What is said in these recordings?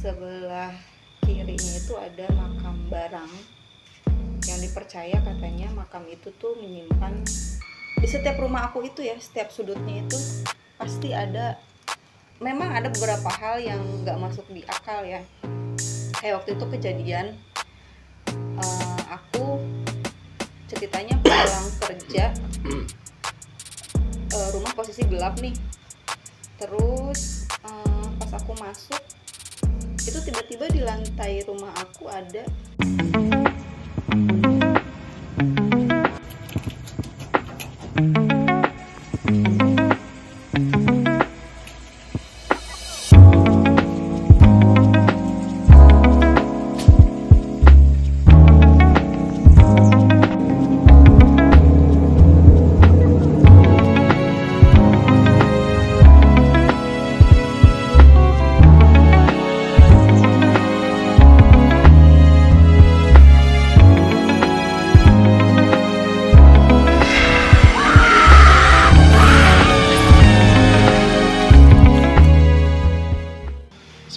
sebelah kirinya itu ada makam barang yang dipercaya katanya makam itu tuh menyimpan di setiap rumah aku itu ya, setiap sudutnya itu pasti ada. Memang ada beberapa hal yang nggak masuk di akal ya. Kayak waktu itu kejadian, aku ceritanya pulang kerja, rumah posisi gelap nih. Terus pas aku masuk itu tiba-tiba di lantai rumah aku ada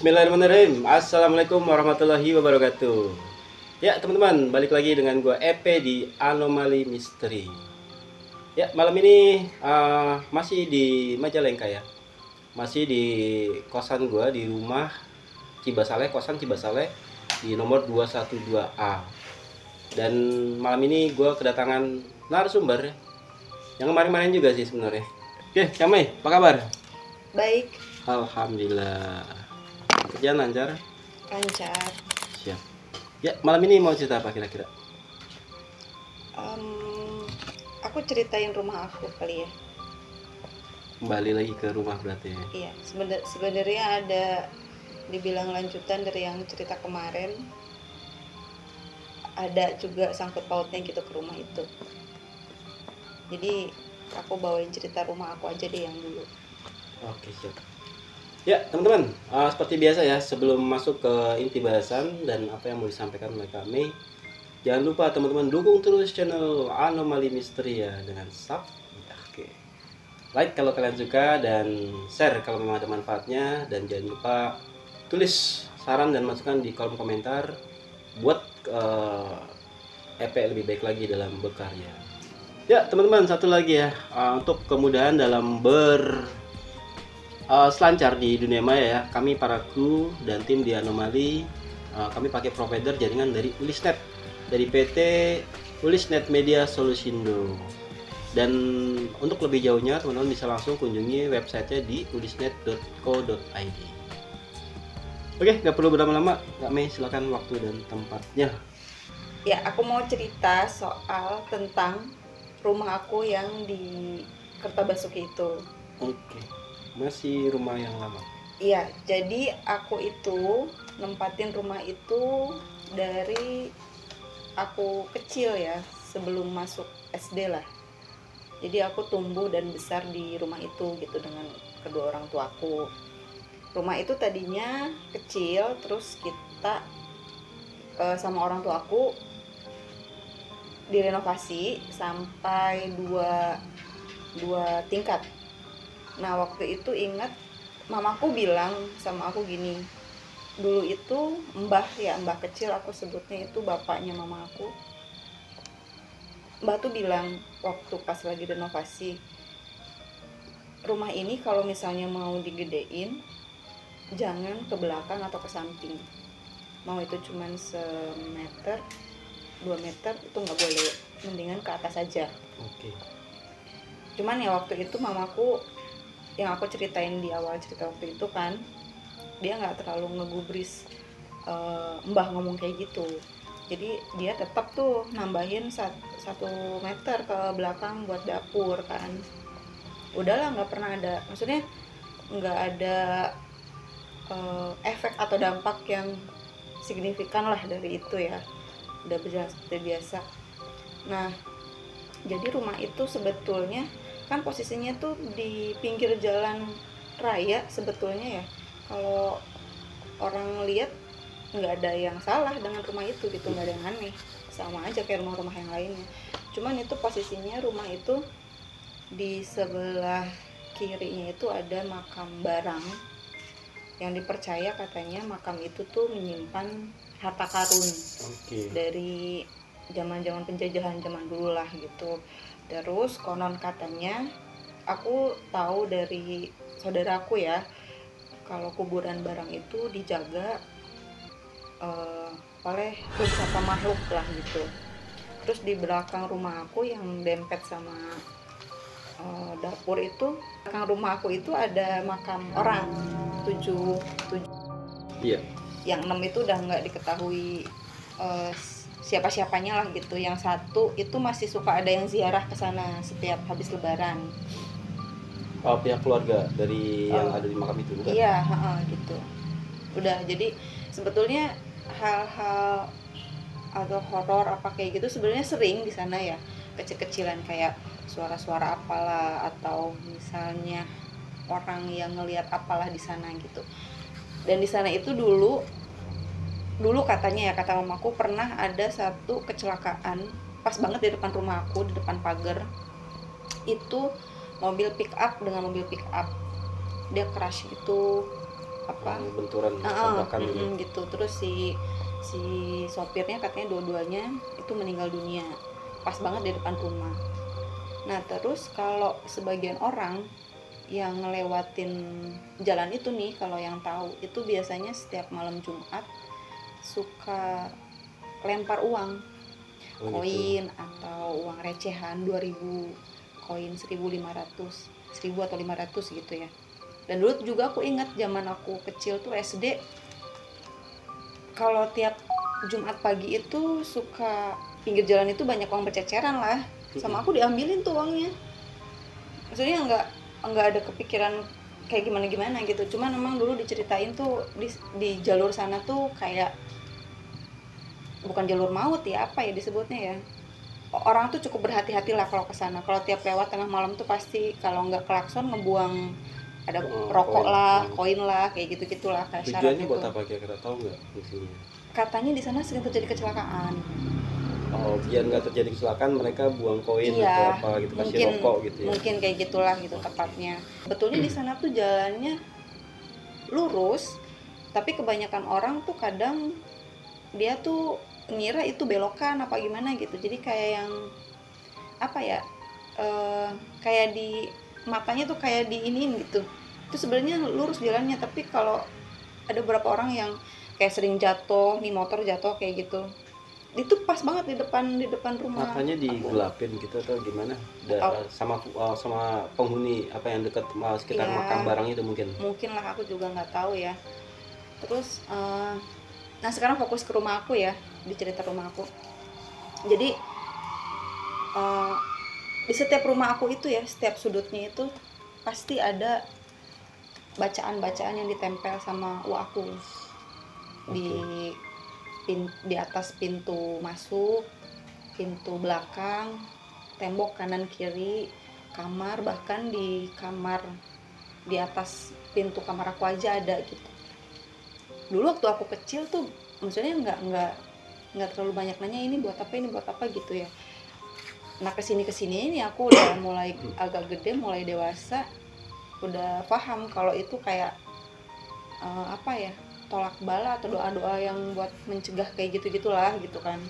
Bismillahirrahmanirrahim. Assalamualaikum warahmatullahi wabarakatuh. Ya teman-teman, balik lagi dengan gue Epe di Anomali Misteri. Ya malam ini masih di Majalengka ya. Masih di kosan gue di rumah Cibasaleh, kosan Cibasaleh di nomor 212A. Dan malam ini gue kedatangan narasumber ya, yang kemarin-kemarin juga sih sebenarnya. Oke, Camai, apa kabar? baik, Alhamdulillah. Kerjaan lancar? lancar. Siap. Ya, malam ini mau cerita apa kira-kira? Aku ceritain rumah aku kali ya. Kembali lagi ke rumah berarti ya? Iya, sebenarnya ada dibilang lanjutan dari yang cerita kemarin. Ada juga sangkut pautnya gitu ke rumah itu. Jadi aku bawain cerita rumah aku aja deh yang dulu. Oke, siap. Ya, teman-teman, seperti biasa ya, sebelum masuk ke inti bahasan dan apa yang mau disampaikan oleh kami, jangan lupa teman-teman dukung terus channel Anomali Misteri ya dengan sub. Oke. Like kalau kalian suka dan share kalau memang ada manfaatnya, dan jangan lupa tulis saran dan masukan di kolom komentar buat EP lebih baik lagi dalam berkarya. Ya, teman-teman, satu lagi ya, untuk kemudahan dalam selancar di dunia maya ya, kami para kru dan tim di Anomali, kami pakai provider jaringan dari Ulisnet, dari PT Ulisnet Media Solusindo. Dan untuk lebih jauhnya teman-teman bisa langsung kunjungi websitenya di ulisnet.co.id. Oke, nggak perlu berlama-lama, Kak Mei, silakan waktu dan tempatnya. Ya, aku mau cerita soal tentang rumah aku yang di Kertabasuki itu. Oke, masih rumah yang lama. Iya, jadi aku itu nempatin rumah itu dari aku kecil ya, sebelum masuk SD lah. Jadi aku tumbuh dan besar di rumah itu gitu dengan kedua orang tuaku. Rumah itu tadinya kecil, terus kita sama orang tuaku direnovasi sampai dua tingkat. Nah waktu itu ingat mamaku bilang sama aku gini, dulu itu mbah kecil, aku sebutnya itu bapaknya mama aku. Mbah tuh bilang waktu pas lagi renovasi, rumah ini kalau misalnya mau digedein jangan ke belakang atau ke samping, mau itu cuman semeter 2 meter itu nggak boleh, mendingan ke atas aja. Oke. Cuman ya waktu itu mamaku, yang aku ceritain di awal cerita waktu itu kan, dia nggak terlalu ngegubris mbah ngomong kayak gitu. Jadi dia tetap tuh nambahin 1 meter ke belakang buat dapur kan. Udahlah, nggak pernah ada, maksudnya nggak ada efek atau dampak yang signifikan lah dari itu ya, udah berjalan seperti biasa. Nah jadi rumah itu sebetulnya kan posisinya tuh di pinggir jalan raya sebetulnya ya. Kalau orang lihat nggak ada yang salah dengan rumah itu gitu, nggak ada yang aneh, sama aja kayak rumah-rumah yang lainnya. Cuman itu posisinya rumah itu di sebelah kirinya itu ada makam barang yang dipercaya katanya makam itu tuh menyimpan harta karun dari zaman-zaman penjajahan zaman dulu lah gitu. Terus konon katanya aku tahu dari saudaraku ya, kalau kuburan barang itu dijaga oleh beberapa makhluk lah gitu. Terus di belakang rumah aku yang dempet sama dapur itu, belakang rumah aku itu ada makam orang tujuh. Iya. Yang 6 itu udah nggak diketahui siapa-siapanya lah gitu. Yang 1 itu masih suka ada yang ziarah ke sana setiap habis lebaran. Pihak keluarga dari yang ada di makam itu bukan? Iya, gitu. Udah, jadi sebetulnya hal-hal atau horor apa kayak gitu sebenarnya sering di sana ya, kecil-kecilan kayak suara-suara apalah, atau misalnya orang yang ngelihat apalah di sana gitu. Dan di sana itu dulu katanya ya, kata mamaku pernah ada satu kecelakaan pas banget di depan rumah aku, di depan pagar. Itu mobil pick up dengan mobil pick up, dia crash gitu, benturan tabrakan gitu. Terus si sopirnya katanya dua-duanya itu meninggal dunia pas banget di depan rumah. Nah terus kalau sebagian orang yang ngelewatin jalan itu nih, kalau yang tahu itu biasanya setiap malam Jumat suka lempar uang, koin gitu, atau uang recehan 2000, koin 1500, 1000 atau 500 gitu ya. Dan dulu juga aku ingat zaman aku kecil tuh SD, kalau tiap Jumat pagi itu suka pinggir jalan itu banyak uang berceceran lah, sama aku diambilin tuh uangnya. Maksudnya nggak ada kepikiran kayak gimana gitu, cuman memang dulu diceritain tuh di jalur sana tuh kayak bukan jalur maut ya, apa ya disebutnya ya, orang tuh cukup berhati-hati lah kalau kesana. Kalau tiap lewat tengah malam tuh pasti kalau nggak klakson ngebuang ada rokok lah, koin lah, kayak gitu-gitulah kayak syarat. Tujuannya buat apa kira-kira, tahu nggak fungsinya? Katanya di sana sering terjadi kecelakaan. Oh, biar nggak terjadi kecelakaan mereka buang koin atau apa gitu, kasih rokok gitu ya. Mungkin kayak gitulah gitu tepatnya. Betulnya di sana tuh jalannya lurus, tapi kebanyakan orang tuh kadang dia tuh ngira itu belokan apa gimana gitu. Jadi kayak yang apa ya, kayak di matanya tuh kayak diinin gitu. Itu sebenarnya lurus jalannya, tapi kalau ada beberapa orang yang kayak sering jatuh, nih motor jatuh kayak gitu. Itu pas banget di depan rumah. Matanya digelapin gitu atau gimana? Sama penghuni apa yang dekat sekitar makam barang itu mungkin. Mungkin lah, aku juga nggak tahu ya. Terus nah sekarang fokus ke rumah aku ya, di cerita rumah aku. Jadi di setiap rumah aku itu ya, setiap sudutnya itu pasti ada bacaan-bacaan yang ditempel sama aku di atas pintu masuk, pintu belakang, tembok kanan kiri, kamar, bahkan di kamar di atas pintu kamar aku aja ada gitu. Dulu waktu aku kecil tuh maksudnya nggak terlalu banyak nanya ini buat apa gitu ya. Nah kesini ini aku udah mulai agak gede, mulai dewasa, udah paham kalau itu kayak apa ya, tolak bala atau doa-doa yang buat mencegah kayak gitu-gitulah gitu kan.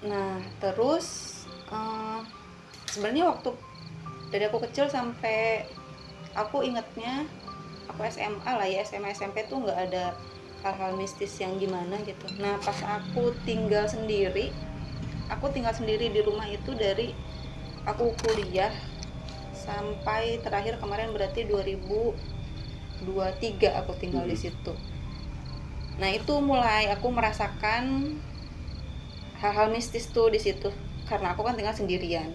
Nah terus sebenarnya waktu dari aku kecil sampai aku ingetnya aku SMA lah ya, SMA SMP tuh nggak ada hal-hal mistis yang gimana gitu. Nah pas aku tinggal sendiri di rumah itu dari aku kuliah sampai terakhir kemarin berarti 2023 aku tinggal di situ. Nah itu mulai aku merasakan hal-hal mistis tuh di situ, karena aku kan tinggal sendirian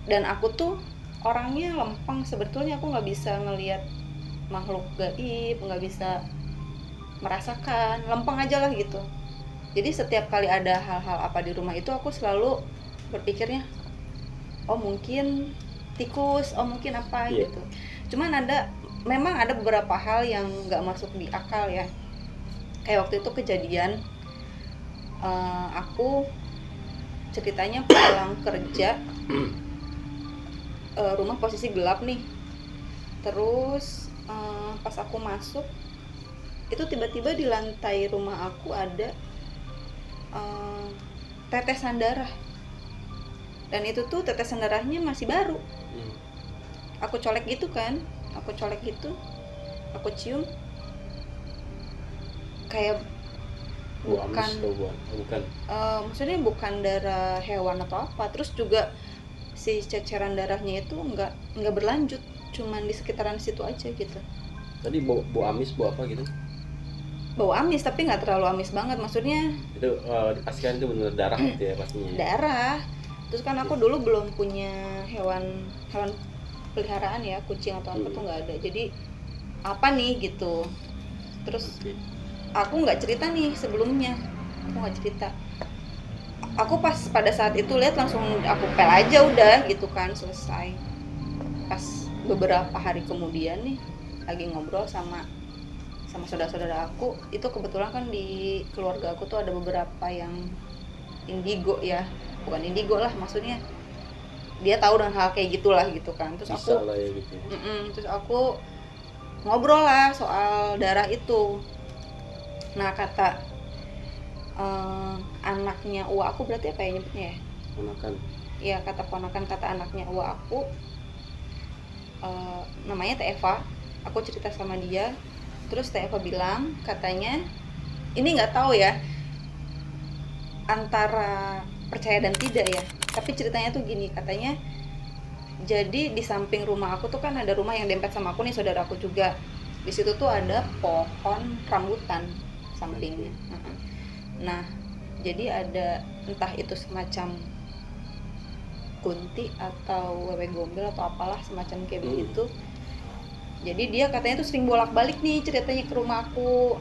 dan aku tuh orangnya lempeng. Sebetulnya aku nggak bisa ngelihat makhluk gaib, nggak bisa merasakan, lempeng aja lah gitu. Jadi setiap kali ada hal-hal apa di rumah itu aku selalu berpikirnya, oh mungkin tikus, oh mungkin apa gitu. Cuman memang ada beberapa hal yang nggak masuk di akal ya. Kayak waktu itu kejadian aku ceritanya pulang kerja, rumah posisi gelap nih. Terus pas aku masuk itu tiba-tiba di lantai rumah aku ada tetesan darah, dan itu tuh tetesan darahnya masih baru. Aku colek gitu, aku cium, kayak bukan maksudnya bukan darah hewan atau apa. Terus juga si ceceran darahnya itu nggak berlanjut, cuman di sekitaran situ aja gitu. Tadi bau amis, bau apa gitu? Bau amis, tapi nggak terlalu amis banget, maksudnya itu dipastikan itu benar darah gitu ya pastinya. Darah. Terus kan aku dulu belum punya hewan peliharaan ya, kucing atau apa tuh nggak ada. Jadi apa nih gitu. Terus aku nggak cerita nih sebelumnya, aku pas pada saat itu lihat langsung aku pel aja udah gitu kan, selesai. Pas beberapa hari kemudian nih lagi ngobrol sama saudara-saudara aku, itu kebetulan kan di keluarga aku tuh ada beberapa yang indigo ya, bukan indigo lah, maksudnya dia tahu dengan hal kayak gitulah gitu kan. Terus aku ya, gitu. Terus aku ngobrol lah soal darah itu. Nah kata anaknya uwa aku, berarti apa ya nyebutnya ya? Ponakan. Iya, kata ponakan, kata anaknya uwa aku, namanya Teh Eva. Aku cerita sama dia, terus Teh Eva bilang katanya, ini nggak tahu ya antara percaya dan tidak ya, tapi ceritanya tuh gini, katanya jadi di samping rumah aku tuh kan ada rumah yang dempet sama aku nih, saudara aku juga. Di situ tuh ada pohon rambutan sampingnya. Nah, jadi ada entah itu semacam kunti atau wewe gombel atau apalah semacam kayak begitu. Jadi dia katanya tuh sering bolak-balik nih ceritanya ke rumah aku.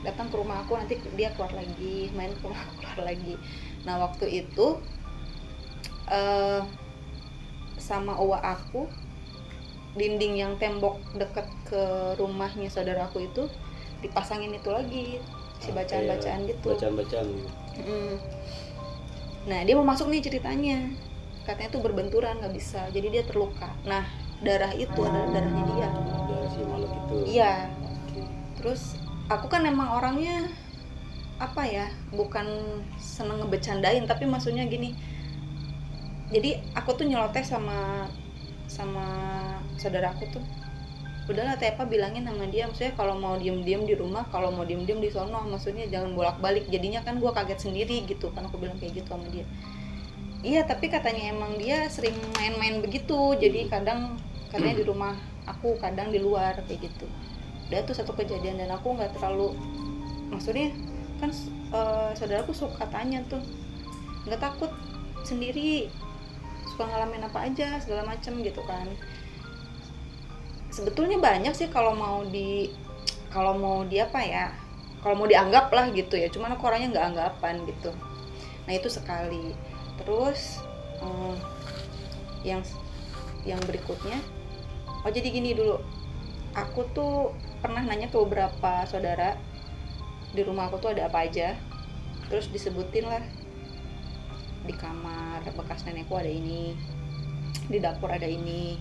Datang ke rumah aku, nanti dia keluar lagi, main ke rumah aku, keluar lagi. Nah, waktu itu sama uwa aku, dinding yang tembok deket ke rumahnya saudara aku itu dipasangin itu lagi, si bacaan-bacaan gitu. Bacaan-bacaan gitu. Nah, dia mau masuk nih ceritanya. Katanya tuh berbenturan, nggak bisa. Jadi dia terluka. Nah, darah itu adalah darahnya dia. Darah si makhluk itu. Iya. Terus aku kan emang orangnya apa ya? Bukan seneng ngebecandain, tapi maksudnya gini. Jadi aku tuh nyeloteh sama saudara aku tuh, udahlah Teh Eva bilangin sama dia, maksudnya kalau mau diem-diem di rumah, kalau mau diem-diem di sono, maksudnya jangan bolak-balik. Jadinya kan gue kaget sendiri gitu kan, aku bilang kayak gitu sama dia. Iya, tapi katanya emang dia sering main-main begitu, jadi kadang katanya di rumah aku, kadang di luar kayak gitu. Udah tuh satu kejadian, dan aku nggak terlalu, maksudnya kan saudaraku suka tanya tuh, nggak takut sendiri, suka ngalamin apa aja segala macem gitu kan. Sebetulnya banyak sih kalau mau di apa ya, kalau mau dianggap lah gitu ya, cuman aku orangnya nggak anggapan gitu. Nah itu sekali. Terus yang berikutnya, jadi gini dulu, aku tuh pernah nanya ke beberapa saudara di rumah aku tuh ada apa aja, terus disebutin lah, di kamar bekas nenekku ada ini, di dapur ada ini,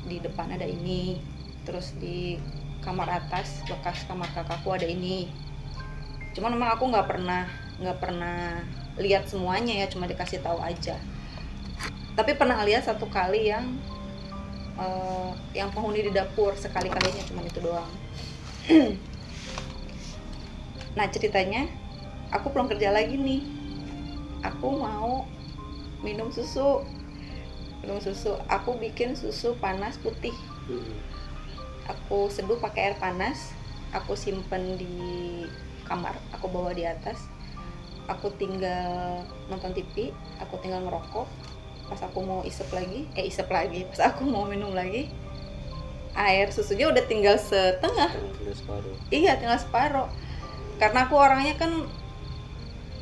di depan ada ini, terus di kamar atas bekas kamar kakakku ada ini. Cuman memang aku nggak pernah lihat semuanya ya, cuma dikasih tahu aja. Tapi pernah lihat satu kali yang penghuni di dapur, sekali-kalinya cuma itu doang. Nah ceritanya, aku pulang kerja lagi nih, aku mau minum susu, aku bikin susu panas putih, aku seduh pakai air panas, aku simpen di kamar, aku bawa di atas, aku tinggal nonton TV, aku tinggal ngerokok. Pas aku mau isep lagi, pas aku mau minum lagi, air susunya udah tinggal setengah. Tinggal separuh. Iya, tinggal separuh. Karena aku orangnya kan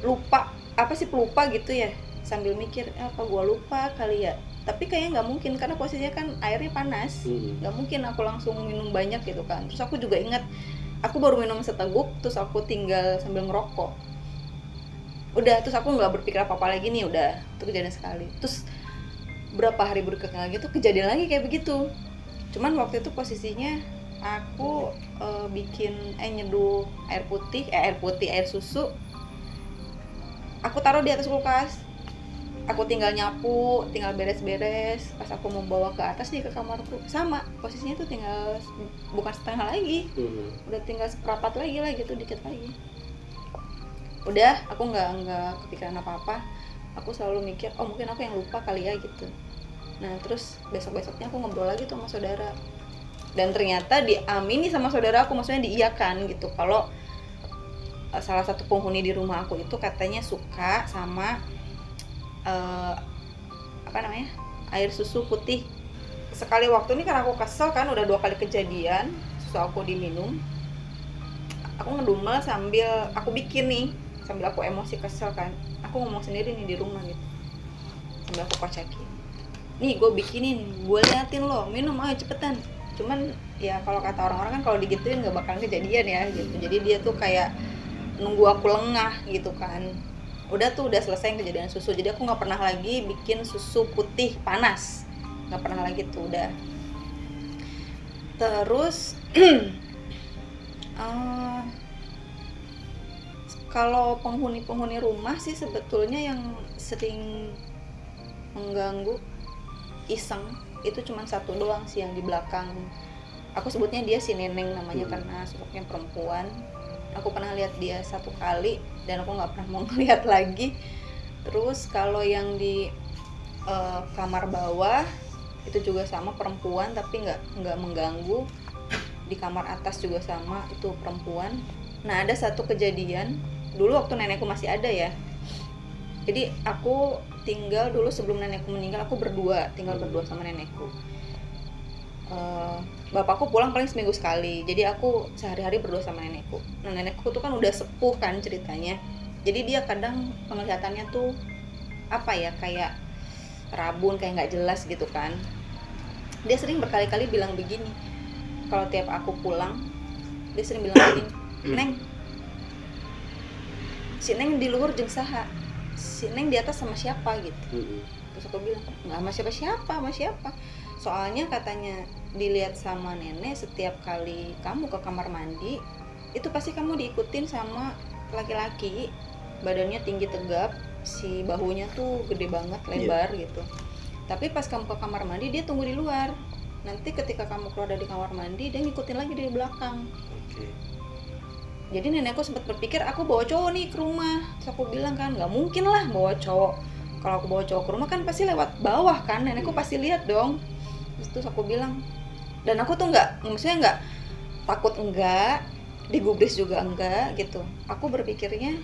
pelupa gitu ya, sambil mikir apa gua lupa kali ya. Tapi kayaknya nggak mungkin, karena posisinya kan airnya panas, nggak mungkin aku langsung minum banyak gitu kan. Terus aku juga ingat, aku baru minum seteguk, terus aku tinggal sambil ngerokok. Udah, terus aku nggak berpikir apa-apa lagi nih, udah, itu kejadian sekali. Terus berapa hari berikutnya lagi tuh kejadian lagi kayak begitu. Cuman waktu itu posisinya aku nyeduh air susu, aku taruh di atas kulkas. Aku tinggal nyapu, tinggal beres-beres. Pas aku mau bawa ke atas nih ke kamarku, sama posisinya tuh tinggal bukan setengah lagi, udah tinggal seperempat lagi lah gitu, dikit lagi. Udah, aku nggak kepikiran apa-apa. Aku selalu mikir, oh mungkin aku yang lupa kali ya gitu. Nah terus besok-besoknya aku ngobrol lagi tuh sama saudara, dan ternyata diamini sama saudara aku, maksudnya diiyakan gitu kalau salah satu penghuni di rumah aku itu katanya suka sama air susu putih. Sekali waktu ini karena aku kesel kan, udah 2 kali kejadian susu aku diminum, aku ngedumel sambil aku bikin nih, sambil aku emosi kesel kan, aku ngomong sendiri nih di rumah gitu, sambil aku kocekin, nih gue bikinin, gue liatin lo minum, ayo cepetan. Cuman ya kalau kata orang-orang kan kalau digituin nggak bakalan kejadian ya gitu. Jadi dia tuh kayak nunggu aku lengah gitu kan. Udah selesai kejadian susu, jadi aku nggak pernah lagi bikin susu putih panas, nggak pernah lagi tuh, udah. Terus kalau penghuni rumah sih sebetulnya yang sering mengganggu iseng itu cuma satu doang sih, yang di belakang. Aku sebutnya dia si Neneng namanya karena sosoknya perempuan. Aku pernah lihat dia 1 kali dan aku nggak pernah mau ngeliat lagi. Terus kalau yang di kamar bawah itu juga sama, perempuan tapi nggak mengganggu. Di kamar atas juga sama, itu perempuan. Nah ada satu kejadian dulu waktu nenekku masih ada ya. Jadi aku tinggal dulu sebelum nenekku meninggal, aku tinggal berdua sama nenekku. Bapakku pulang paling seminggu sekali, jadi aku sehari-hari berdua sama nenekku. Nah nenekku tuh kan udah sepuh kan ceritanya, jadi dia kadang penglihatannya tuh apa ya, kayak rabun, kayak nggak jelas gitu kan. Dia sering berkali-kali bilang begini, kalau tiap aku pulang dia sering bilang begini, Neng, si Neng di luhur jeung saha, si Neng di atas sama siapa gitu. Terus aku bilang, nggak sama siapa, soalnya katanya dilihat sama nenek setiap kali kamu ke kamar mandi itu pasti kamu diikutin sama laki-laki, badannya tinggi tegap, si bahunya tuh gede banget, lebar gitu. Tapi pas kamu ke kamar mandi dia tunggu di luar, nanti ketika kamu keluar dari kamar mandi dia ngikutin lagi dari belakang. Jadi nenekku sempat berpikir aku bawa cowok nih ke rumah. Terus aku bilang kan, nggak mungkin lah bawa cowok. Kalau aku bawa cowok ke rumah kan pasti lewat bawah kan, nenekku pasti lihat dong. Terus aku bilang, dan aku tuh maksudnya nggak takut, enggak digubris juga enggak gitu. Aku berpikirnya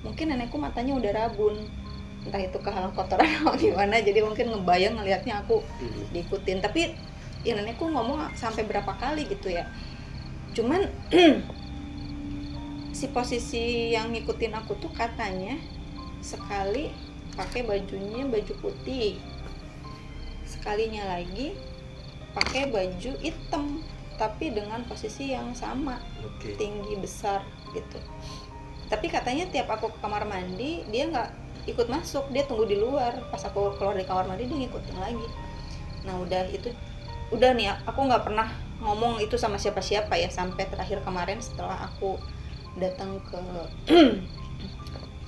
mungkin nenekku matanya udah rabun, entah itu kehalang kotoran atau gimana, jadi mungkin ngebayang ngelihatnya aku diikutin. Tapi ya nenekku ngomong sampai berapa kali gitu ya. Cuman si posisi yang ngikutin aku tuh katanya sekali pakai bajunya baju putih, sekalinya lagi pakai baju hitam tapi dengan posisi yang sama, tinggi besar gitu. Tapi katanya tiap aku ke kamar mandi dia nggak ikut masuk, dia tunggu di luar. Pas aku keluar dari kamar mandi dia ngikutin lagi. Nah udah nih, aku nggak pernah ngomong itu sama siapa-siapa ya, sampai terakhir kemarin setelah aku datang ke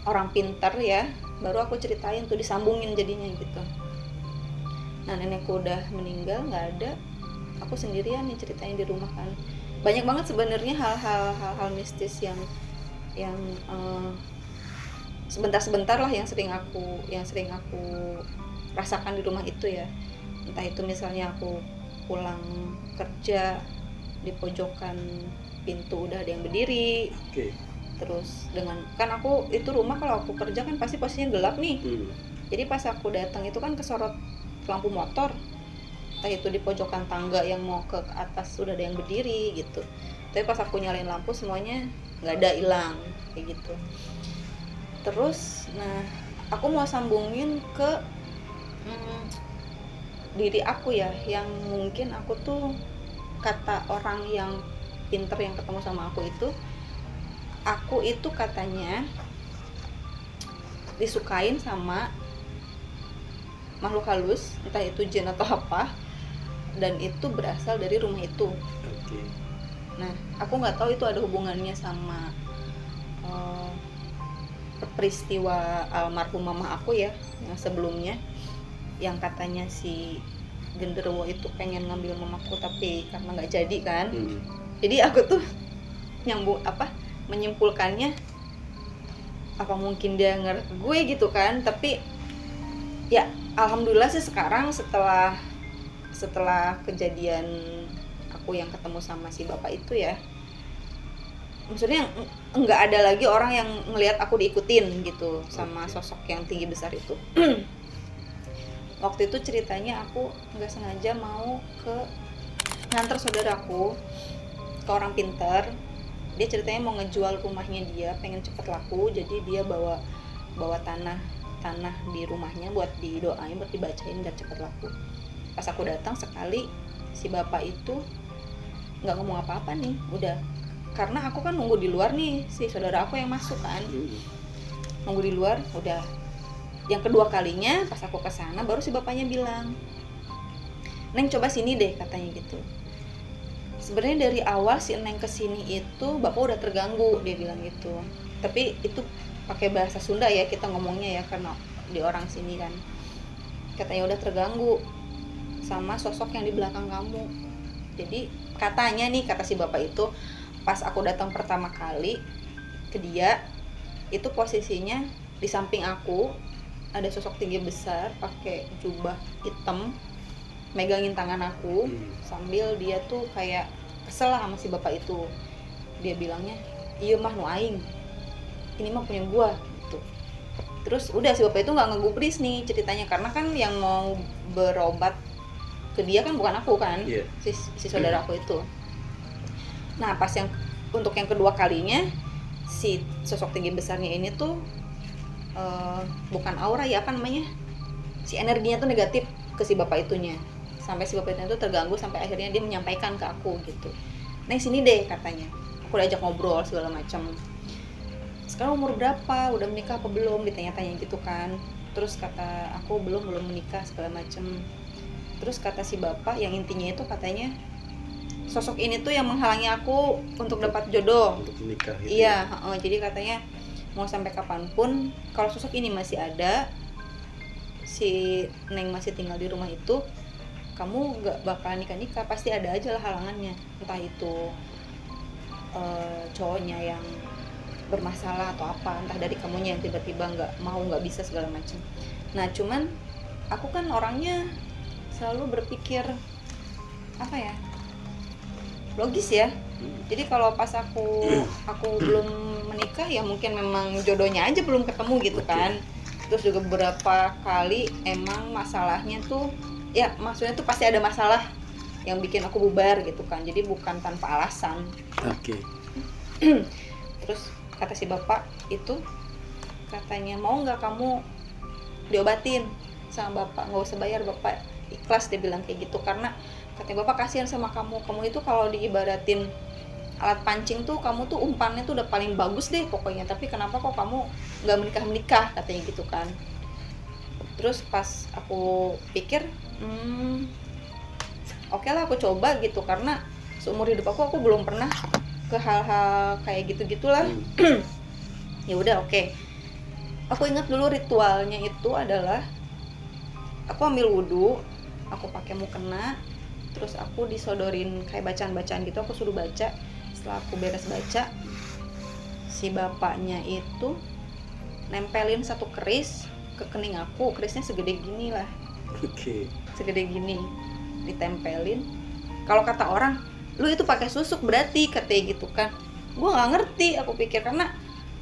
orang pintar ya, baru aku ceritain tuh, disambungin jadinya gitu. Nah nenekku udah meninggal, nggak ada, aku sendirian nih ceritain di rumah kan. Banyak banget sebenarnya hal-hal mistis yang sebentar lah yang sering aku rasakan di rumah itu ya. Entah itu misalnya aku pulang kerja di pojokan pintu udah ada yang berdiri. Terus kan aku itu rumah kalau aku kerja kan pasti posisinya gelap nih. Jadi pas aku datang itu kan kesorot lampu motor, entah itu di pojokan tangga yang mau ke atas sudah ada yang berdiri gitu. Tapi pas aku nyalain lampu semuanya nggak ada, hilang kayak gitu. Terus nah aku mau sambungin ke diri aku ya, yang mungkin aku tuh, kata orang yang pinter yang ketemu sama aku itu katanya disukain sama makhluk halus, entah itu jin atau apa, dan itu berasal dari rumah itu. Nah, aku nggak tahu itu ada hubungannya sama peristiwa almarhum mama aku ya, yang sebelumnya, yang katanya si genderuwo itu pengen ngambil mamaku tapi karena nggak jadi kan. Jadi aku tuh menyimpulkannya apa mungkin dia ngeret gue gitu kan. Tapi ya alhamdulillah sih sekarang setelah kejadian aku yang ketemu sama si bapak itu ya, maksudnya nggak ada lagi orang yang ngelihat aku diikutin gitu sama sosok yang tinggi besar itu. Waktu itu ceritanya aku nggak sengaja mau nganter saudaraku ke orang pintar. Dia ceritanya mau ngejual rumahnya, dia pengen cepet laku, jadi dia bawa tanah di rumahnya buat didoain, buat dibacain dan cepet laku. Pas aku datang sekali, si bapak itu nggak ngomong apa-apa nih, udah. Karena aku kan nunggu di luar nih, si saudara aku yang masuk kan, nunggu di luar. Udah, yang kedua kalinya pas aku kesana baru si bapaknya bilang, Neng coba sini deh, katanya gitu. Sebenarnya dari awal si Neng kesini itu bapak udah terganggu, dia bilang gitu. Tapi itu pakai bahasa Sunda ya kita ngomongnya ya, karena di orang sini kan. Katanya udah terganggu sama sosok yang di belakang kamu. Jadi katanya nih, kata si bapak itu, pas aku datang pertama kali ke dia, itu posisinya di samping aku ada sosok tinggi besar pakai jubah hitam megangin tangan aku, sambil dia tuh kayak kesel sama si bapak itu. Dia bilangnya, iya mah nu aing, ini mah punya gua gitu. Terus udah, si bapak itu nggak ngegubris nih ceritanya, karena kan yang mau berobat ke dia kan bukan aku kan, si saudara aku itu. Nah pas untuk yang kedua kalinya, si sosok tinggi besarnya ini tuh bukan aura ya, apa namanya, si energinya tuh negatif ke si bapak itunya, sampai si bapak itu terganggu, sampai akhirnya dia menyampaikan ke aku gitu, Neng sini deh, katanya. Aku udah ajak ngobrol segala macam. Sekarang umur berapa, udah menikah apa belum, ditanya-tanya gitu kan. Terus kata aku belum menikah segala macam. Terus kata si bapak yang intinya itu katanya sosok ini tuh yang menghalangi aku untuk dapat jodoh, untuk menikah gitu. Iya, jadi katanya mau sampai kapanpun kalau sosok ini masih ada, si Neng masih tinggal di rumah itu, kamu gak bakalan nikah, pasti ada aja lah halangannya. Entah itu cowoknya yang bermasalah atau apa, entah dari kamunya yang tiba-tiba nggak bisa segala macam. Nah cuman aku kan orangnya selalu berpikir apa ya, logis ya. Jadi kalau pas aku belum menikah ya mungkin memang jodohnya aja belum ketemu gitu kan. Terus juga beberapa kali emang masalahnya tuh ya, maksudnya tuh pasti ada masalah yang bikin aku bubar gitu kan. Jadi bukan tanpa alasan. Terus kata si bapak itu, katanya mau nggak kamu diobatin sama bapak, nggak usah bayar, bapak ikhlas, dia bilang kayak gitu. Karena katanya bapak kasihan sama kamu itu kalau diibaratin alat pancing tuh, kamu tuh umpannya tuh udah paling bagus deh pokoknya, tapi kenapa kok kamu nggak menikah, katanya gitu kan. Terus pas aku pikir oke lah aku coba gitu, karena seumur hidup aku belum pernah ke hal-hal kayak gitu-gitulah. Ya udah oke. Aku ingat dulu ritualnya itu adalah aku ambil wudhu, aku pakai mukena, terus aku disodorin kayak bacaan-bacaan gitu, aku suruh baca. Setelah aku beres baca, si bapaknya itu nempelin satu keris ke kening aku, kerisnya segede gini lah, segede gini, ditempelin. Kalau kata orang, lu itu pakai susuk berarti, katanya gitu kan. Gue nggak ngerti, aku pikir, karena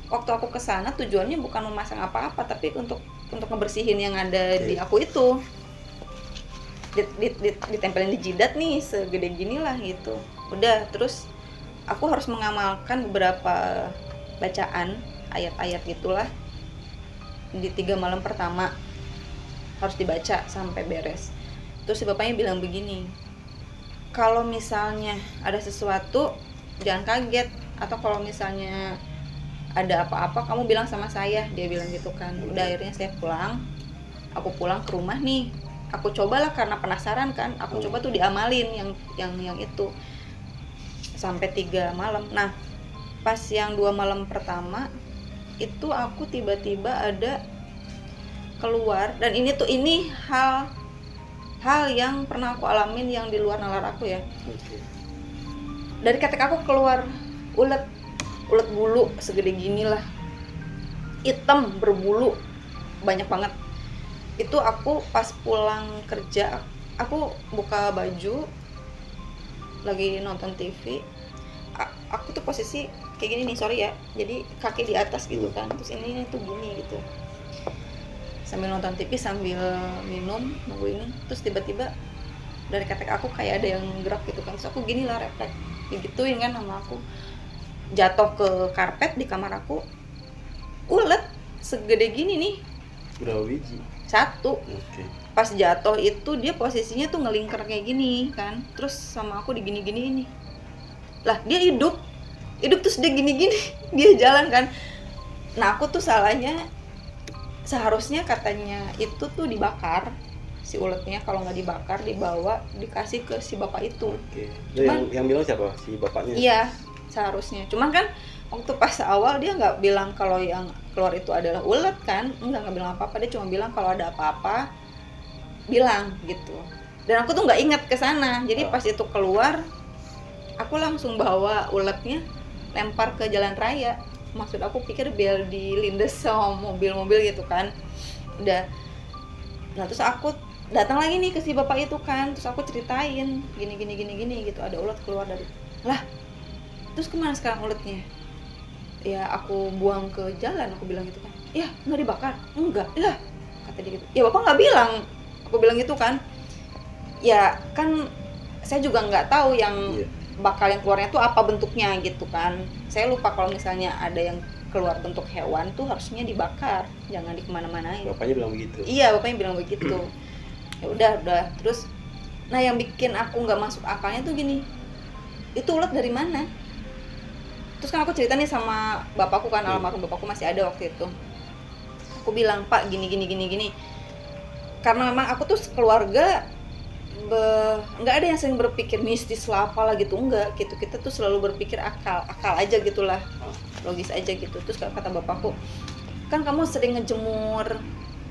waktu aku kesana tujuannya bukan memasang apa-apa, tapi untuk ngebersihin yang ada di aku itu. Ditempelin di jidat nih segede gini lah gitu. Udah, terus aku harus mengamalkan beberapa bacaan ayat-ayat gitulah di 3 malam pertama, harus dibaca sampai beres. Terus si bapaknya bilang begini, kalau misalnya ada sesuatu jangan kaget, atau kalau misalnya ada apa-apa kamu bilang sama saya, dia bilang gitu kan. Udah, akhirnya saya pulang. Aku pulang ke rumah nih, aku cobalah karena penasaran kan, aku coba tuh diamalin yang itu. sampai 3 malam. Nah pas yang 2 malam pertama itu aku tiba-tiba ada keluar, dan ini hal yang pernah aku alamin yang di luar nalar aku ya. Dari ketek aku keluar ulet bulu segede gini lah, hitam berbulu banyak banget. Itu aku pas pulang kerja, aku buka baju lagi nonton TV, aku tuh posisi kayak gini nih, sorry ya, jadi kaki di atas gitu kan, terus ini tuh gini gitu, sambil nonton TV sambil minum nunggu ini, terus tiba-tiba dari ketek aku kayak ada yang gerak gitu kan, terus aku gini lah refleks digituin kan sama aku, jatuh ke karpet di kamar aku, ulet segede gini nih. Berapa biji? 1. Pas jatuh itu dia posisinya tuh ngelingkar kayak gini kan, terus sama aku digini-gini ini lah, dia hidup terus dia gini-gini dia jalan kan. Nah aku tuh salahnya, seharusnya katanya itu tuh dibakar si uletnya, kalau nggak dibakar dibawa dikasih ke si bapak itu. Cuman, yang bilang siapa? Si bapaknya? Iya seharusnya, cuman kan waktu pas awal dia nggak bilang kalau yang keluar itu adalah ulet kan, nggak bilang apa-apa, dia cuma bilang kalau ada apa-apa bilang gitu. Dan aku tuh nggak ingat ke sana, jadi pas itu keluar aku langsung bawa uletnya lempar ke jalan raya. Maksud aku pikir biar dilindes sama mobil-mobil gitu kan. Udah. Nah terus aku datang lagi nih ke si bapak itu kan, terus aku ceritain gini gitu, ada ulet keluar dari. Lah terus kemana sekarang uletnya? Ya aku buang ke jalan, aku bilang gitu kan. Ya nggak dibakar? Enggak lah, kata dia gitu. Ya bapak nggak bilang, aku bilang gitu kan. Ya kan saya juga nggak tahu yang bakal yang keluarnya tuh apa bentuknya gitu kan. Saya lupa kalau misalnya ada yang keluar bentuk hewan tuh harusnya dibakar, jangan di kemana-manain. Bapaknya bilang begitu? Iya bapaknya bilang begitu. Ya udah terus, nah yang bikin aku nggak masuk akalnya tuh gini, itu ulet dari mana? Terus kan aku cerita nih sama bapakku kan, almarhum bapakku masih ada waktu itu. Aku bilang, Pak gini. Karena memang aku tuh keluarga nggak ada yang sering berpikir mistis lah apalah gitu, enggak gitu, kita tuh selalu berpikir akal aja gitulah, logis aja gitu. Terus kata bapakku, kan kamu sering ngejemur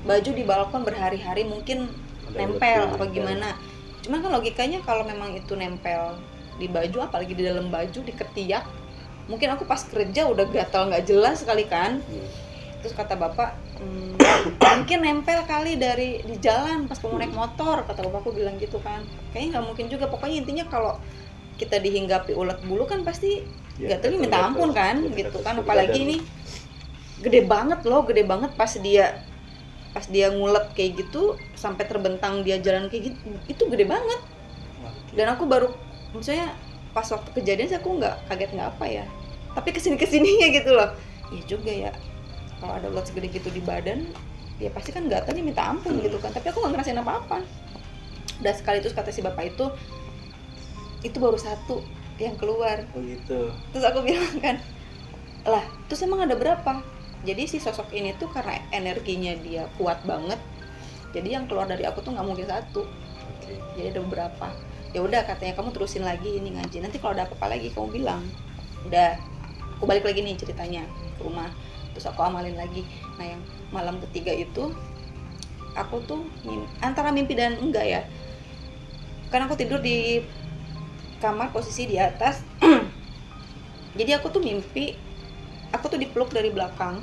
baju di balkon berhari-hari, mungkin nempel apa gimana. Cuman kan logikanya kalau memang itu nempel di baju, apalagi di dalam baju, di ketiak, mungkin aku pas kerja udah gatal nggak jelas sekali kan. Terus kata bapak, mungkin nempel kali dari di jalan pas kamu naik motor, kata bapakku bilang gitu kan. Kayaknya nggak mungkin juga, pokoknya intinya kalau kita dihinggapi ulet bulu kan pasti gatalnya minta ampun kan gitu kan. Apalagi ini gede banget pas dia ngulet kayak gitu sampai terbentang dia jalan kayak gitu, itu gede banget. Dan aku baru, maksudnya pas waktu kejadian aku nggak kaget nggak apa ya, tapi kesininya gitu loh. Iya juga ya, kalau ada ulat segede gitu di badan, ya pasti kan gatalnya minta ampun gitu kan. Tapi aku nggak ngerasain apa-apa. Udah sekali, terus kata si bapak itu baru 1 yang keluar. Oh gitu. Terus aku bilang kan, lah terus emang ada berapa? Jadi si sosok ini tuh karena energinya dia kuat banget, jadi yang keluar dari aku tuh nggak mungkin 1. Jadi ada beberapa. Ya udah katanya, kamu terusin lagi ini ngaji, nanti kalau ada apa-apa lagi kamu bilang. Udah, aku balik lagi nih ceritanya ke rumah, terus aku amalin lagi. Nah yang malam ketiga itu aku tuh antara mimpi dan enggak ya, karena aku tidur di kamar posisi di atas. Jadi aku tuh mimpi aku tuh dipeluk dari belakang,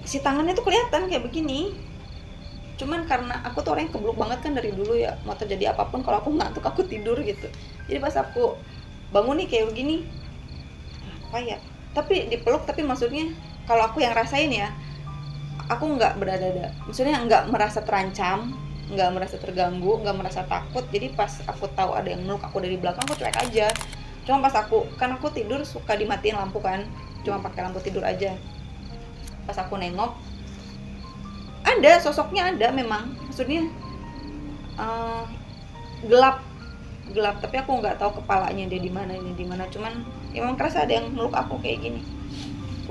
si tangannya tuh kelihatan kayak begini. Cuman karena aku tuh orang yang kebluk banget kan dari dulu ya, mau terjadi apapun kalau aku ngantuk aku tidur gitu. Jadi pas aku bangun nih kayak begini, apa ya, tapi dipeluk, tapi maksudnya kalau aku yang rasain ya, aku nggak berada, maksudnya nggak merasa terancam, nggak merasa terganggu, nggak merasa takut. Jadi pas aku tahu ada yang meluk aku dari belakang, aku cuek aja. Cuma pas aku tidur suka dimatiin lampu kan, cuma pakai lampu tidur aja. Pas aku nengok, ada sosoknya, ada memang, maksudnya gelap, tapi aku nggak tahu kepalanya dia di mana, ini di mana. Cuman emang kerasa ada yang meluk aku kayak gini.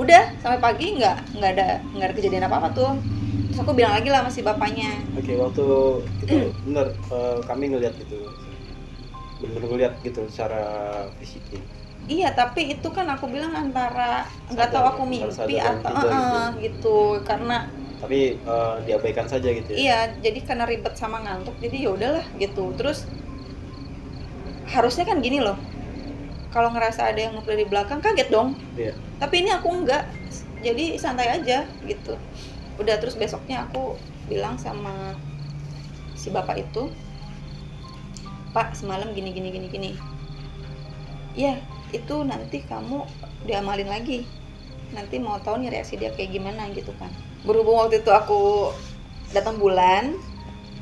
Udah sampai pagi nggak ada kejadian apa tuh. Terus aku bilang lagi lah sama si bapaknya. Oke, waktu itu bener kami ngeliat gitu, bener-bener ngeliat gitu secara fisiknya. Iya, tapi itu kan aku bilang antara nggak tahu Sadar, aku antara mimpi sadar dan atau tidak gitu karena tapi diabaikan saja gitu ya. iya, jadi karena ribet sama ngantuk jadi ya udahlah gitu. Terus harusnya kan gini loh, kalau ngerasa ada yang nuklir di belakang kaget dong, Iya. tapi ini aku enggak, jadi santai aja gitu. Udah, terus besoknya aku bilang sama si bapak itu, Pak semalam gini gini gini gini. Ya itu nanti kamu diamalin lagi, nanti mau tahu nih reaksi dia kayak gimana gitu kan. Berhubung waktu itu aku datang bulan,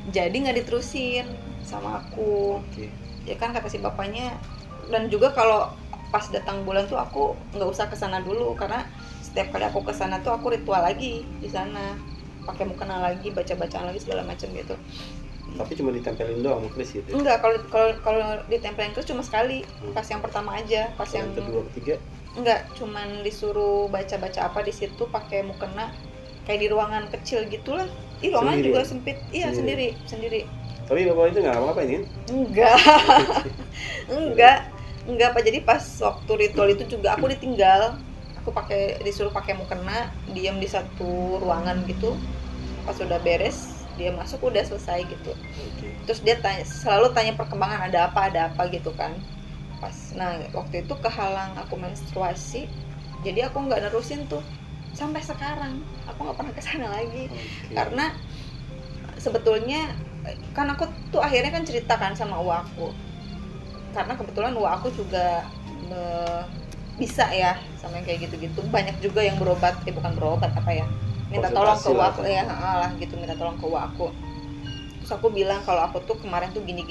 jadi nggak diterusin sama aku. Oke. Ya kan kata si bapaknya, dan juga kalau pas datang bulan tuh aku nggak usah kesana dulu karena setiap kali aku kesana tuh aku ritual lagi di sana, pakai mukena lagi, baca bacaan lagi segala macam gitu. Tapi cuma ditempelin doang sama Kris gitu. Enggak, kalau ditempelin terus cuma sekali, pas yang pertama aja, pas yang kedua ketiga enggak, cuman disuruh baca-baca apa di situ pakai mukena kayak di ruangan kecil gitulah. Ih, ruangan Sendiri juga ya? sempit. Iya, sendiri. tapi bapak itu nggak apa-apa ini kan. Enggak Pak. Jadi pas waktu ritual itu juga aku ditinggal. Aku disuruh pakai mukena, diam di satu ruangan gitu. Pas udah beres, dia masuk udah selesai gitu. Oke. Terus dia selalu tanya perkembangan ada apa gitu kan. Nah waktu itu kehalang aku menstruasi, jadi aku nggak nerusin tuh sampai sekarang. Aku nggak pernah kesana lagi. Oke. Karena sebetulnya kan aku tuh akhirnya kan ceritakan sama uwa aku, karena kebetulan uwa aku juga bisa ya sama yang kayak gitu-gitu. Banyak juga yang berobat, bukan berobat apa ya, minta tolong ke uwa aku ya, lah gitu, minta tolong ke uwa aku. Terus aku bilang kalau aku tuh kemarin tuh gini.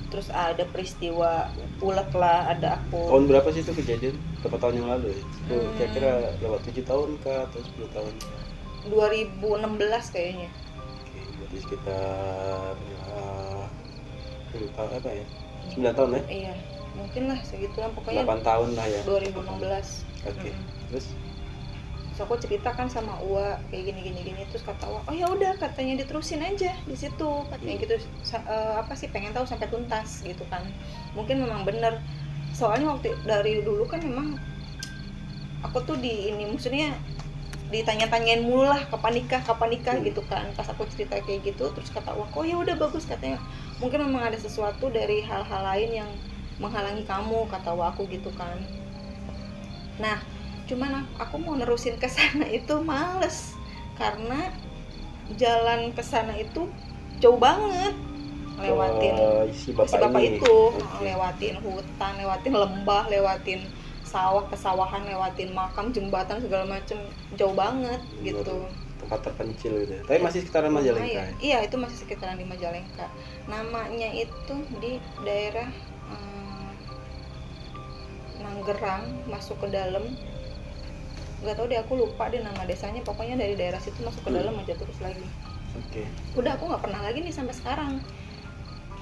Terus ada peristiwa ulet lah, ada aku. Tahun berapa sih itu kejadian? Berapa tahun yang lalu ya? Itu kira-kira berapa, 7 tahun kah atau 10 tahun? 2016 kayaknya. Oke, berarti sekitar apa ya? 9 tahun ya? Iya, mungkin lah segituan pokoknya. 8 tahun lah ya. 2016. Oke. Terus Terus aku ceritakan sama Uwa kayak gini, terus kata Uwa, oh ya udah, katanya diterusin aja di situ, katanya gitu. Apa sih, pengen tahu sampai tuntas gitu kan. Mungkin memang bener, soalnya waktu dari dulu kan memang aku tuh maksudnya ditanya-tanyain mulu lah kapan nikah gitu kan. Pas aku cerita kayak gitu, terus kata Uwa, oh ya udah bagus, katanya mungkin memang ada sesuatu dari hal-hal lain yang menghalangi kamu, kata Uwa aku gitu kan. Nah cuman aku mau nerusin ke sana itu males, karena jalan ke sana itu jauh banget, lewatin si bapak itu. Okay. Lewatin hutan, lewatin lembah, lewatin sawah, pesawahan, lewatin makam, jembatan, segala macem, jauh banget gitu. Tempat terpencil gitu. Tapi masih sekitaran Majalengka. Iya, itu masih sekitaran di Majalengka. Namanya itu di daerah Manggerang, masuk ke dalam. Nggak tahu deh, aku lupa deh nama desanya, pokoknya dari daerah situ masuk ke dalam aja terus lagi. Oke. Udah, aku nggak pernah lagi nih sampai sekarang,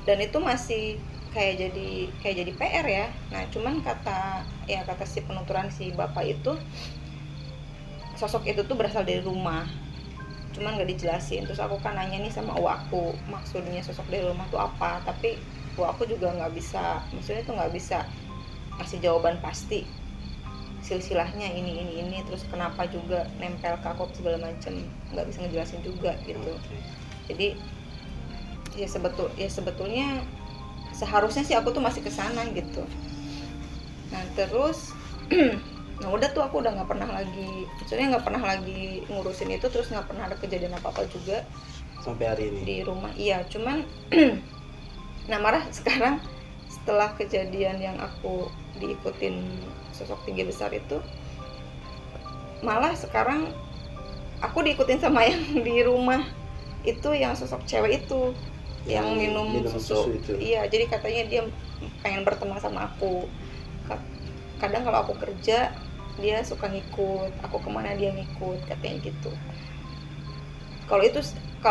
dan itu masih kayak jadi PR ya. Nah cuman kata si penuturan si bapak itu, sosok itu tuh berasal dari rumah, cuman nggak dijelasin. Terus aku kan nanya nih sama uwa aku, maksudnya sosok dari rumah tuh apa, tapi uwa aku juga nggak bisa, maksudnya tuh nggak bisa kasih jawaban pasti, silsilahnya ini terus kenapa juga nempel ke aku segala macam, nggak bisa ngejelasin juga gitu. Jadi ya sebetulnya seharusnya sih aku tuh masih kesana gitu. Nah terus nah udah tuh aku udah nggak pernah lagi ngurusin itu, terus nggak pernah ada kejadian apa juga sampai hari ini di rumah. Iya, cuman nah marah sekarang setelah kejadian yang aku diikutin sosok tinggi besar itu, malah sekarang aku diikutin sama yang di rumah itu, yang sosok cewek itu yang minum susu itu. Iya, jadi katanya dia pengen berteman sama aku. Kadang kalau aku kerja dia suka ngikut, aku kemana dia ngikut, katanya gitu. Kalau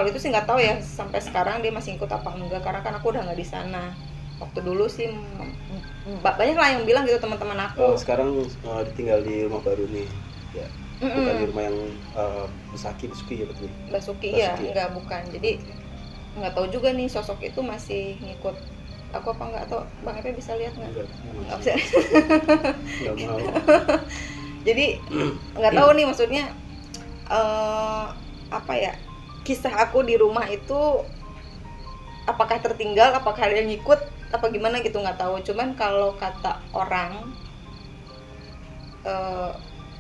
itu sih nggak tahu ya sampai sekarang dia masih ngikut apa enggak, karena kan aku udah nggak di sana. Waktu dulu sih banyak lah yang bilang gitu, teman-teman aku. Sekarang ditinggal di rumah baru nih ya. Bukan di rumah yang Basuki ya, betul? Basuki ya, enggak, bukan. Jadi nggak tahu juga nih sosok itu masih ngikut aku apa enggak, atau Bang Epe bisa lihat nggak? Enggak Bisa. Enggak mau. Jadi nggak tahu nih maksudnya apa ya, kisah aku di rumah itu apakah tertinggal, apakah ada yang ngikut, apa gimana gitu nggak tahu. Cuman kalau kata orang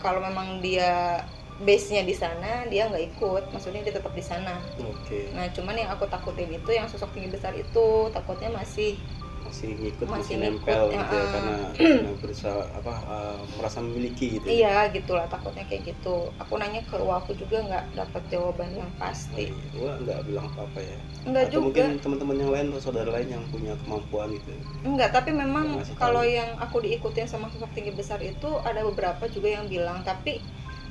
kalau memang dia base-nya di sana, dia nggak ikut, maksudnya dia tetap di sana. Oke. Nah cuman yang aku takutin itu yang sosok tinggi besar itu, takutnya masih ngikut, masih ngikut, nempel gitu ya, karena berusaha merasa memiliki gitu ya. Iya gitulah, takutnya kayak gitu. Aku nanya ke Uwa, aku juga nggak dapat jawaban yang pasti. Uwa nggak bilang apa-apa ya? Enggak atau juga. Mungkin teman-teman yang lain atau saudara lain yang punya kemampuan gitu. Enggak, tapi memang kalau yang aku diikutin sama sosok tinggi besar itu ada beberapa juga yang bilang, tapi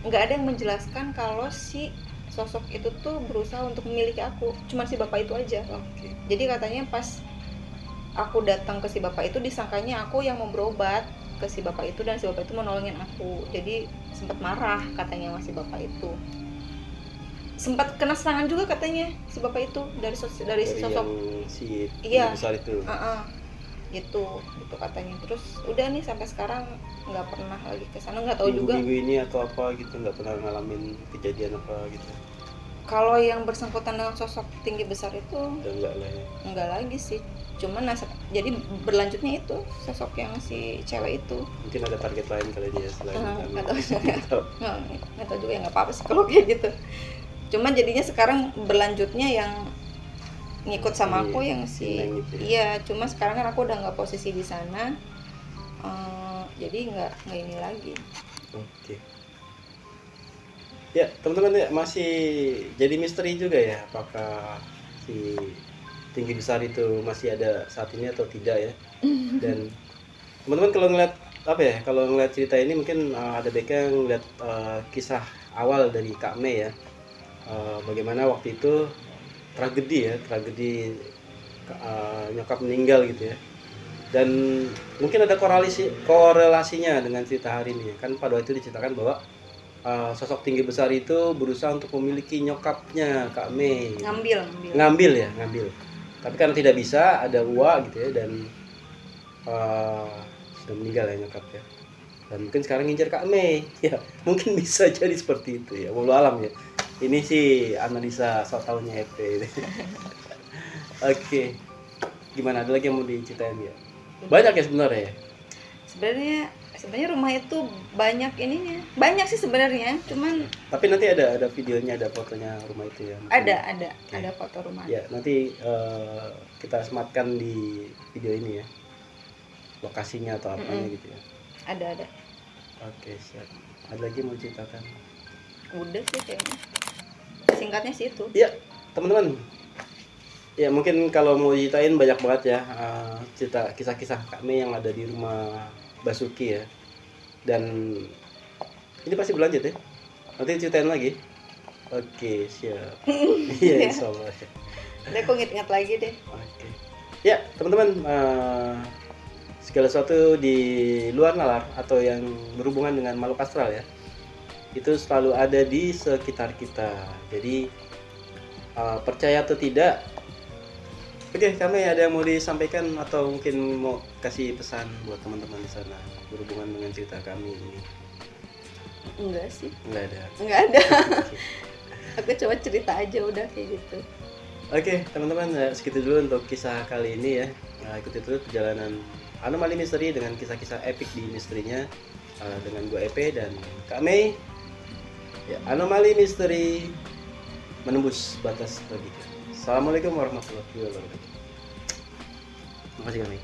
nggak ada yang menjelaskan kalau si sosok itu tuh berusaha untuk memiliki aku, cuma si bapak itu aja. Okay. Jadi katanya pas aku datang ke si bapak itu, disangkanya aku yang mau berobat ke si bapak itu, dan si bapak itu mau nolongin aku. Jadi sempat marah katanya sama si bapak itu, sempat kena serangan juga katanya si bapak itu dari si sosok si iya besar itu. gitu katanya. Terus udah nih sampai sekarang nggak pernah lagi ke sana, nggak tahu juga minggu ini atau apa gitu, nggak pernah ngalamin kejadian apa gitu. Kalau yang bersangkutan dengan sosok tinggi besar itu enggak lah ya. Enggak lagi sih. Cuman jadi berlanjutnya itu sosok yang si cewek itu. Mungkin ada target lain kali dia selain kami. Nggak tahu juga ya, nggak apa-apa sih kalau kayak gitu. Cuman jadinya sekarang berlanjutnya yang ngikut sama aku yang si gitu ya. Iya, cuma sekarang kan aku udah nggak posisi di sana, jadi nggak ini lagi. Oke. Ya teman-teman ya, masih jadi misteri juga ya, apakah si tinggi besar itu masih ada saat ini atau tidak ya. Dan teman-teman kalau ngeliat apa ya, kalau ngeliat cerita ini mungkin ada baiknya ngeliat kisah awal dari Kak Mei ya, bagaimana waktu itu tragedi nyokap meninggal gitu ya. Dan mungkin ada korelasinya dengan cerita hari ini kan. Pada waktu itu diceritakan bahwa sosok tinggi besar itu berusaha untuk memiliki nyokapnya Kak Mei. Ngambil. Tapi karena tidak bisa, ada Uwa gitu ya, dan sudah meninggal ya nyokapnya. Dan mungkin sekarang ngincer Kak Mei. Ya, mungkin bisa jadi seperti itu ya. Wallahu alam ya. Ini sih analisa so taunya EP. Oke. Gimana, ada lagi yang mau diceritain ya? Banyak ya sebenarnya. Sebenarnya rumah itu banyak ininya, banyak sih sebenarnya, cuman tapi nanti ada videonya, ada fotonya rumah itu ya. Ada foto rumah ya, nanti kita sematkan di video ini ya, lokasinya atau apanya gitu ya. Ada. Oke, siap. Ada lagi mau ceritakan? Udah sih kayaknya, singkatnya sih itu ya teman-teman. Ya mungkin kalau mau ceritain banyak banget ya, cerita kisah-kisah Kak Mei yang ada di rumah Basuki ya. Dan ini pasti berlanjut ya, nanti ceritain lagi. Oke, siap. Iya, insyaallah. Udah, aku ingat lagi deh. Oke. Ya teman-teman, segala sesuatu di luar nalar atau yang berhubungan dengan makhluk astral ya, itu selalu ada di sekitar kita. Jadi percaya atau tidak. Oke, kami ada yang mau disampaikan atau mungkin mau kasih pesan buat teman-teman di sana berhubungan dengan cerita kami ini? Enggak sih. Enggak ada. Aku coba cerita aja udah kayak gitu. Oke, teman-teman, segitu dulu untuk kisah kali ini ya. Ikuti terus perjalanan Anomali Misteri dengan kisah-kisah epik di misterinya dengan gue EP dan Kak Mei. Ya, Anomali Misteri menembus batas logika. Assalamualaikum warahmatullahi wabarakatuh. Terima kasih kami.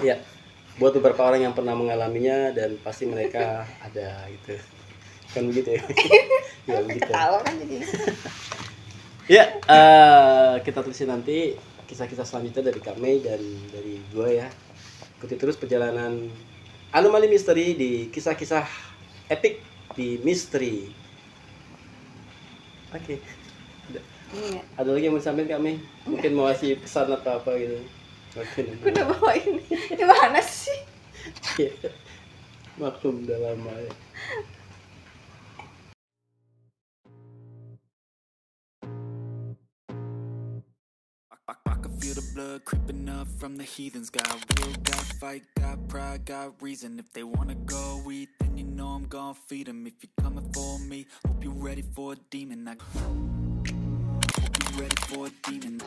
Ya, buat beberapa orang yang pernah mengalaminya dan pasti mereka ada gitu. Kan begitu ya. Ya begitu. Ketawa kan jadi. Ya, kita tulisin nanti kisah-kisah selanjutnya dari Kak Mei dan dari gue ya. Ikuti terus perjalanan Anomali Misteri di kisah-kisah epic di misteri. Oke. Iya. Ada lagi yang mau disampaikan Kak Mei? Mungkin mau kasih pesan atau apa gitu. Oke. Aku udah bawa ini. Gimana sih? Maklum udah lama ya. I can feel the blood creeping up from the heathens. Got will, got fight, got pride, got reason. If they wanna go eat, then you know I'm gon' feed them. If you're coming for me, hope you're ready for a demon. Hope you're ready for a demon.